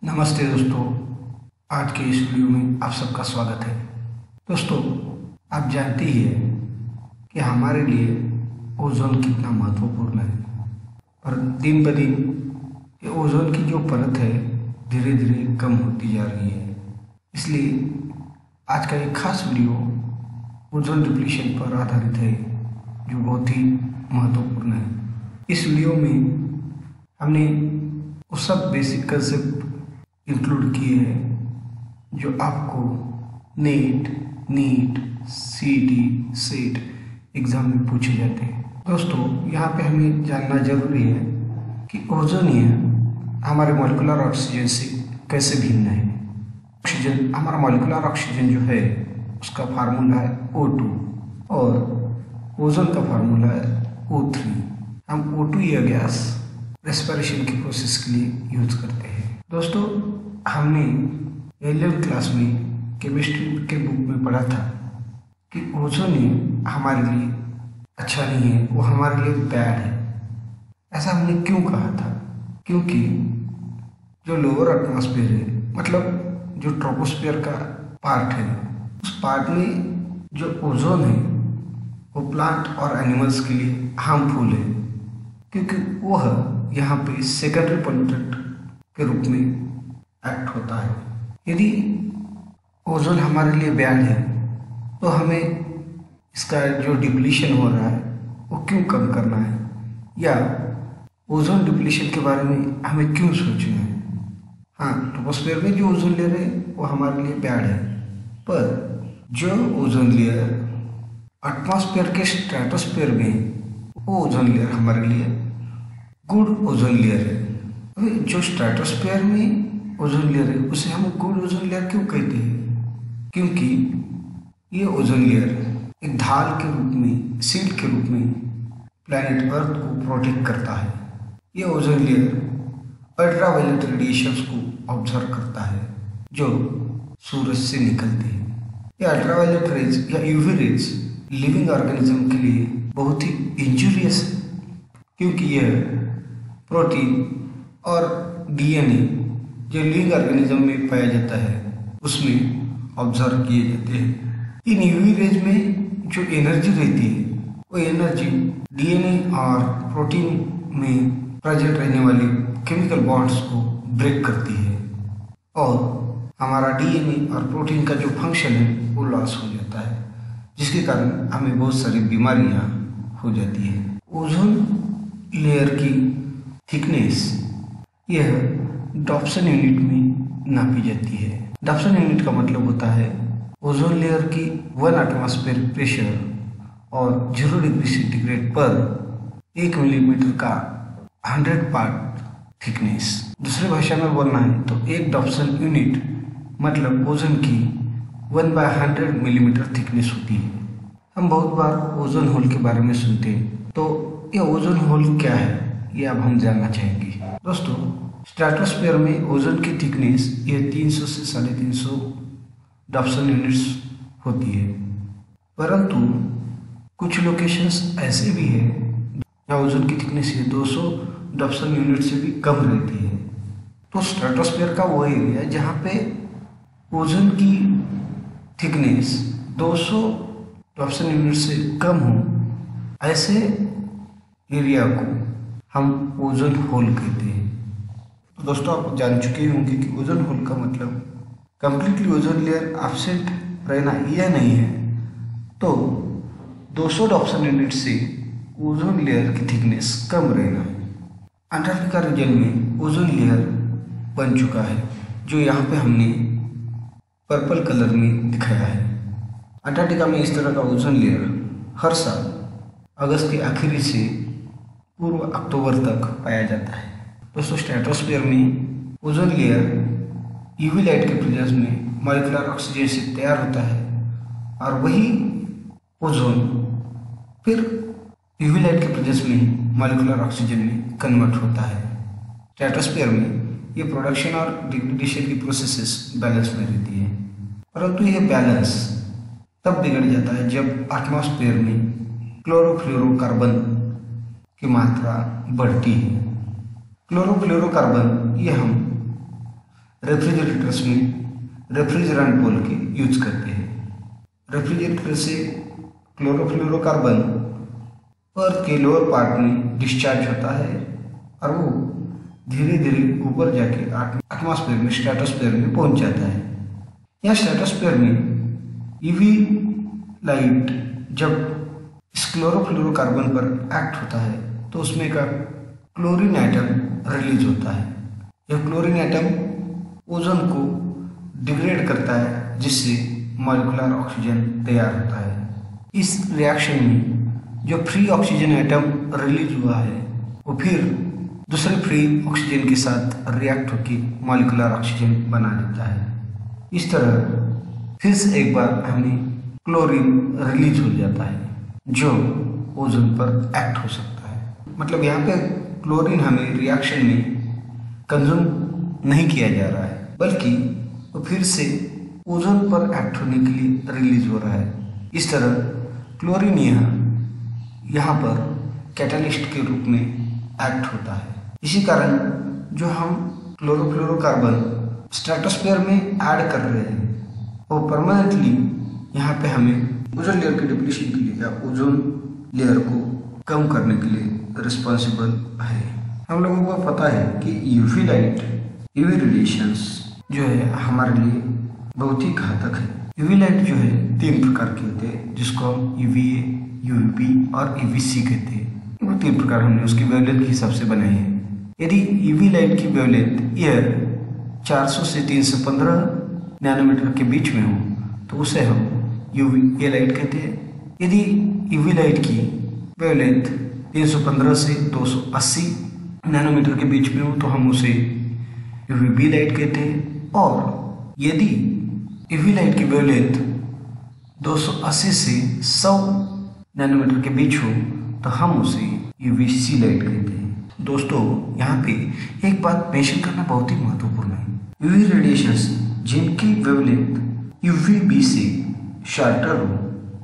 नमस्ते दोस्तों, आज के इस वीडियो में आप सबका स्वागत है। दोस्तों, आप जानते ही हैं कि हमारे लिए ओजोन कितना महत्वपूर्ण है। पर दिन ब दिन ये ओजोन की जो परत है धीरे धीरे कम होती जा रही है। इसलिए आज का एक खास वीडियो ओजोन डिप्लीशन पर आधारित है, जो बहुत ही महत्वपूर्ण है। इस वीडियो में हमने वो सब बेसिक कंसेप्ट इंक्लूड किए हैं जो आपको नीट, सीईटी, सेट एग्जाम में पूछे जाते हैं। दोस्तों, यहाँ पे हमें जानना जरूरी है कि ओजोन हमारे मॉलिक्यूलर ऑक्सीजन से कैसे भिन्न है। ऑक्सीजन, हमारा मॉलिक्यूलर ऑक्सीजन जो है उसका फार्मूला है O2 और ओजोन का फार्मूला है O3। हम O2 या गैस रेस्पिरेशन की प्रोसेस के लिए यूज करते हैं। दोस्तों, हमने 11वीं क्लास में केमिस्ट्री के बुक में पढ़ा था कि ओजोन हमारे लिए अच्छा नहीं है, वो हमारे लिए बैड है। ऐसा हमने क्यों कहा था? क्योंकि जो लोअर एटमॉस्फेयर है, मतलब जो ट्रोपोस्फेयर का पार्ट है, उस पार्ट में जो ओजोन है वो प्लांट और एनिमल्स के लिए हार्मफुल है, क्योंकि वह यहाँ पे सेकेंडरी पोल्यूटेंट के रूप में एक्ट होता है। यदि ओजोन हमारे लिए बैड है तो हमें इसका जो डिप्लीशन हो रहा है वो क्यों कम करना है, या ओजोन डिप्लीशन के बारे में हमें क्यों सोचना है। हाँ, ट्रोपोस्फेयर में जो ओजोन लेयर है वो हमारे लिए बैड है, पर जो ओजोन लेयर एटमॉस्फेयर के स्ट्रेटोस्फेयर में, वो ओजोन लेयर हमारे लिए गुड ओजोन लेयर है। जो स्ट्रेटोस्फेयर में ओजोन लेयर है उसे हम गुड ओजोन लेयर क्यों कहते हैं? क्योंकि ये ओजोन लेयर एक ढाल के रूप में, शील्ड के रूप में प्लैनेट अर्थ को प्रोटेक्ट करता है। ये ओजोन लेयर अल्ट्रावायलेट रेडिएशंस को ऑब्जर्व करता है जो सूरज से निकलते हैं। ये अल्ट्रावायलेट रेज या यूवी रेज लिविंग ऑर्गेनिज्म के लिए बहुत ही इंजूरियस है, क्योंकि यह प्रोटीन और डीएनए जो लिविंग ऑर्गेनिज्म में पाया जाता है उसमें ऑब्जर्व किए जाते हैं। इन यूवी रेज में जो एनर्जी रहती है वो एनर्जी डीएनए और प्रोटीन में प्रेजेंट रहने वाली केमिकल बॉन्ड्स को ब्रेक करती है और हमारा डीएनए और प्रोटीन का जो फंक्शन है वो लॉस हो जाता है, जिसके कारण हमें बहुत सारी बीमारियां हो जाती है। ओजोन लेयर की थिकनेस यह डॉप्सन यूनिट में नापी जाती है। डॉप्सन यूनिट का मतलब होता है ओजोन लेयर की 1 एटमॉस्फेयर प्रेशर और 0 डिग्री सेंटीग्रेड पर 1 मिलीमीटर का 100 पार्ट थिकनेस। दूसरी भाषा में बोलना है तो एक डॉप्सन यूनिट मतलब ओजोन की 1/100 मिलीमीटर थिकनेस होती है। हम बहुत बार ओजोन होल के बारे में सुनते हैं, तो ये ओजोन होल क्या है ये अब हम जानना चाहेंगे। दोस्तों, स्ट्रेटोस्फेयर में ओजोन की थिकनेस ये 300 से 350 डॉप्सन यूनिट्स होती है, परंतु कुछ लोकेशंस ऐसे भी है जहाँ ओजोन की थिकनेस ये 200 डॉप्सन यूनिट से भी कम रहती है। तो स्ट्रेटोस्फेयर का वो एरिया जहाँ पे ओजोन की थिकनेस 200 डॉप्सन यूनिट से कम हो, ऐसे एरिया को हम ओजोन होल कहते हैं। तो दोस्तों, आप जान चुके होंगे कि ओजोन होल का मतलब कंप्लीटली ओजोन लेयर एब्सेंट रहना यह नहीं है, तो 200 डॉप्सन यूनिट से ओजोन लेयर की थिकनेस कम रहना है। अंटार्कटिका रीजन में ओजोन लेयर बन चुका है, जो यहाँ पे हमने पर्पल कलर में दिखाया है। अंटार्कटिका में इस तरह का ओजोन लेयर हर साल अगस्त के आखिरी से पूर्व अक्टूबर तक पाया जाता है। दोस्तों, स्ट्रेटोस्फेयर में ओजोन लेयर यूवी लाइट के प्रेजेंस में मॉलिक्यूलर ऑक्सीजन से तैयार होता है और वही ओजोन फिर यूवी लाइट के प्रेजेंस में मॉलिक्यूलर ऑक्सीजन में कन्वर्ट होता है। स्ट्रेटोस्फेयर में ये प्रोडक्शन और डिग्रेडेशन की प्रोसेसेस बैलेंस में रहती है, परंतु यह बैलेंस तब बिगड़ जाता है जब एटमॉस्फेयर में क्लोरोफ्लोरोकार्बन की मात्रा बढ़ती है। क्लोरोफ्लोरोकार्बन ये हम रेफ्रिजरेटर्स में रेफ्रिजरेंट बोल के यूज करते हैं। रेफ्रिजरेटर से क्लोरोफ्लोरोकार्बन अर्थ के लोअर पार्ट में डिस्चार्ज होता है और वो धीरे धीरे ऊपर जाके एटमॉस्फेयर में, स्ट्रेटोस्फेयर में पहुंच जाता है। यह स्ट्रेटोस्फेयर में यूवी लाइट जब इस क्लोरोफ्लोरोकार्बन पर एक्ट होता है तो उसमें का क्लोरीन एटम रिलीज होता है। यह क्लोरीन एटम ओजोन को डिग्रेड करता है जिससे मॉलिक्यूलर ऑक्सीजन तैयार होता है। इस रिएक्शन में जो फ्री ऑक्सीजन एटम रिलीज हुआ है वो फिर दूसरे फ्री ऑक्सीजन के साथ रिएक्ट होकर मॉलिक्यूलर ऑक्सीजन बना देता है। इस तरह फिर से एक बार हमें क्लोरीन रिलीज हो जाता है जो ओजोन पर एक्ट हो सकता है। मतलब यहाँ पे क्लोरीन हमें रिएक्शन में कंज्यूम नहीं किया जा रहा है बल्कि वो फिर से ओजोन पर एक्ट होने के लिए रिलीज हो रहा है। इस तरह क्लोरीन यहाँ पर कैटालिस्ट के रूप में एक्ट होता है। इसी कारण जो हम क्लोरोफ्लोरोकार्बन स्ट्रेटोस्फेयर में ऐड कर रहे हैं वो परमानेंटली यहाँ पे हमें ओजोन लेयर के डिप्लीशन के लिए या ओजोन लेयर को कम करने के लिए रिस्पॉन्सिबल है। हम लोगों को पता है कि यूवी लाइट, यूवी रेडिएशंस जो है हमारे लिए बहुत ही घातक है। यूवी लाइट जो है 3 प्रकार के होते हैं जिसको हम यूवीए, यूवीबी और यूवीसी कहते हैं। वो 3 प्रकार हमने उसकी वेवलेंथ के हिसाब से बनाई है। यदि यूवी लाइट की वेवलेंथ ईयर 400 से 315 नैनोमीटर के बीच में हो तो उसे हम यूवी लाइट कहते हैं। यदि यूवी लाइट की वेवलेंथ 315 से 280 नैनोमीटर के बीच में हो तो हम उसे यूवीबी लाइट कहते हैं। और यदि यूवी लाइट की वेवलेंथ 280 से 100 नैनोमीटर के बीच हो तो हम उसे यूवीसी लाइट कहते हैं। दोस्तों यहाँ पे एक बात मेंशन करना बहुत ही महत्वपूर्ण है। यूवी रेडिएशंस जिनकी वेवलेंथ यूवीबी से शॉर्टर हो,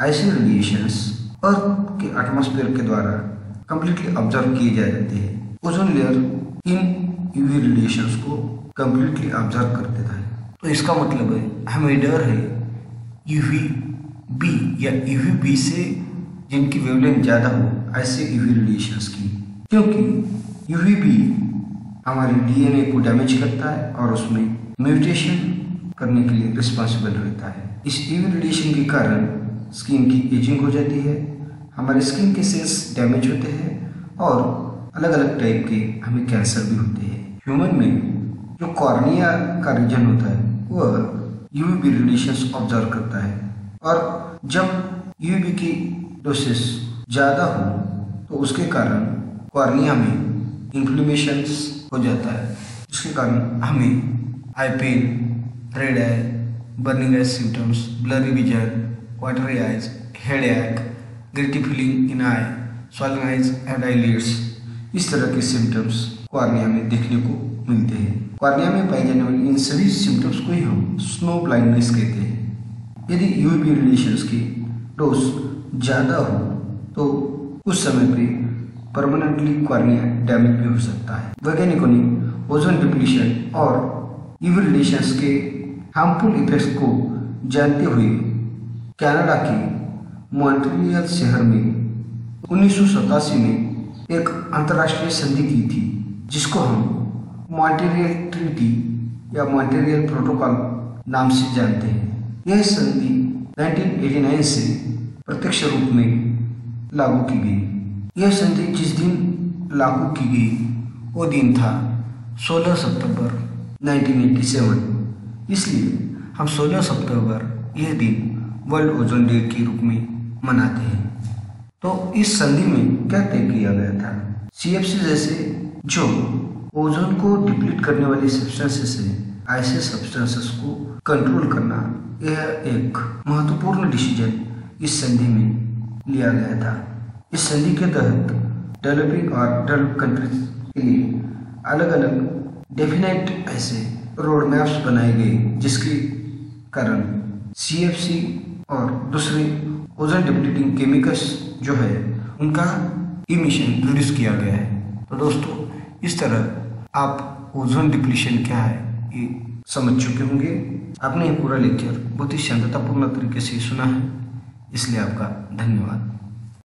ऐसे रेडिएशंस अर्थ के एटमॉस्फेयर के द्वारा कंप्लीटली ऑब्जर्व किए जाते हैं। Ozone layer in UV radiations को कंप्लीटली ऑब्जर्व कर देता है। तो इसका मतलब है हमें डर है यूवीबी या यूवीबी से जिनकी वेवलेंथ ज़्यादा हो ऐसे यूवी रेडिएशंस की, क्योंकि यूवीबी हमारे डीएनए को डैमेज करता है और उसमें म्यूटेशन करने के लिए रिस्पॉन्सिबल रहता है। इस यूवी रेडिएशन के कारण स्किन की एजिंग हो जाती है, हमारे स्किन के सेल्स डैमेज होते हैं और अलग अलग टाइप के हमें कैंसर भी होते हैं। ह्यूमन में जो कॉर्निया का रीजन होता है वह यूवी रेडिएशंस ऑब्जर्व करता है और जब यूवी की डोसेस ज़्यादा हो तो उसके कारण कॉर्निया में इन्फ्लेमेशंस हो जाता है, जिसके कारण हमें eye pain, red eye, burning eyes symptoms, blurry vision, watery eyes, headache, guilty feeling in eye, swollen eyes and eyelids, इस तरह के सिम्टम्स कॉर्निया में देखने को मिलते हैं। कॉर्निया में पाई जाने वाली इन सभी सिम्टम्स को ही हम स्नो ब्लाइंडनेस कहते हैं। यदि यूवी रेडिएशंस की डोज ज़्यादा हो तो उस समय पे परमानेंटली कॉर्निया डैमेज भी हो सकता है। वैज्ञानिकों ने ओजोन डिप्लीशन और यूवी रेडिएशंस के हार्मफुल इफेक्ट्स को जानते हुए कनाडा के मॉन्ट्रियल शहर में 1987 में एक अंतर्राष्ट्रीय संधि की थी जिसको हम मॉन्ट्रियल ट्रीटी या मॉन्ट्रियल प्रोटोकॉल नाम से जानते हैं। यह संधि 1989 से प्रत्यक्ष रूप में लागू की गई। यह संधि जिस दिन लागू की गई वो दिन था 16 सितंबर 1987। इसलिए हम 16 सितंबर यह दिन वर्ल्ड ओजोन डे के रूप में मनाते हैं। तो इस संधि में क्या तय किया गया था? CFC जैसे जो ओजोन को डिप्लीट करने वाली सब्सटेंसेस है, ऐसे सब्सटेंसेस को कंट्रोल करना यह एक महत्वपूर्ण डिसीजन इस संधि में लिया गया था। इस संधि के तहत डेवलपिंग और डेवलप कंट्रीज के लिए अलग अलग डेफिनेट ऐसे रोड मैप्स बनाए गए जिसके कारण CFC और दूसरे ओजोन डिप्लीटिंग केमिकल्स जो है उनका इमिशन रिड्यूस किया गया है। तो दोस्तों इस तरह आप ओजोन डिप्लीशन क्या है ये समझ चुके होंगे। आपने ये पूरा लेक्चर बहुत ही शांततापूर्ण तरीके से सुना है, इसलिए आपका धन्यवाद।